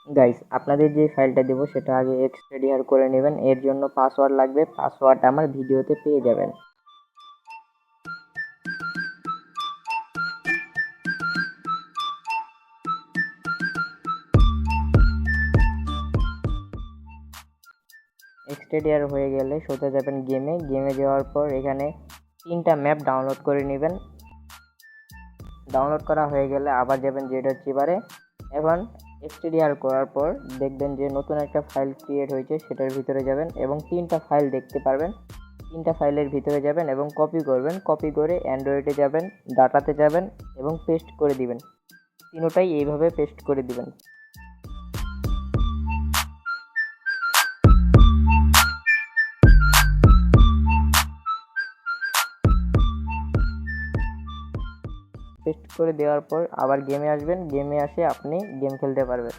Guys আপনাদের যে ফাইলটা দেবো সেটা আগে এক্সট্রাডিয়ার করে নেবেন। এর জন্য পাসওয়ার্ড লাগবে, পাসওয়ার্ড আমার ভিডিওতে পেয়ে যাবেন। এক্সট্রাডিয়ার হয়ে গেলে সোজা যাবেন গেমে যাওয়ার পর এখানে 3টা ম্যাপ ডাউনলোড করে নেবেন। ডাউনলোড করা হয়ে গেলে আবার যাবেন জেডার চিপারে। এখন এক্সট্রাডিয়ার করার পর দেখবেন যে নতুন একটা ফাইল ক্রিয়েট হয়েছে, সেটার ভিতরে যাবেন এবং 3টা ফাইল দেখতে পারবেন। 3টা ফাইলের ভিতরে যাবেন এবং কপি করবেন। কপি করে অ্যান্ড্রয়েডে যাবেন, ডাটাতে যাবেন এবং পেস্ট করে দিবেন। তিনোটাই এইভাবে পেস্ট করে দিবেন। পেস্ট করে দেওয়ার পর আবার গেমে আসবেন, গেমে আসে আপনি গেম খেলতে পারবেন।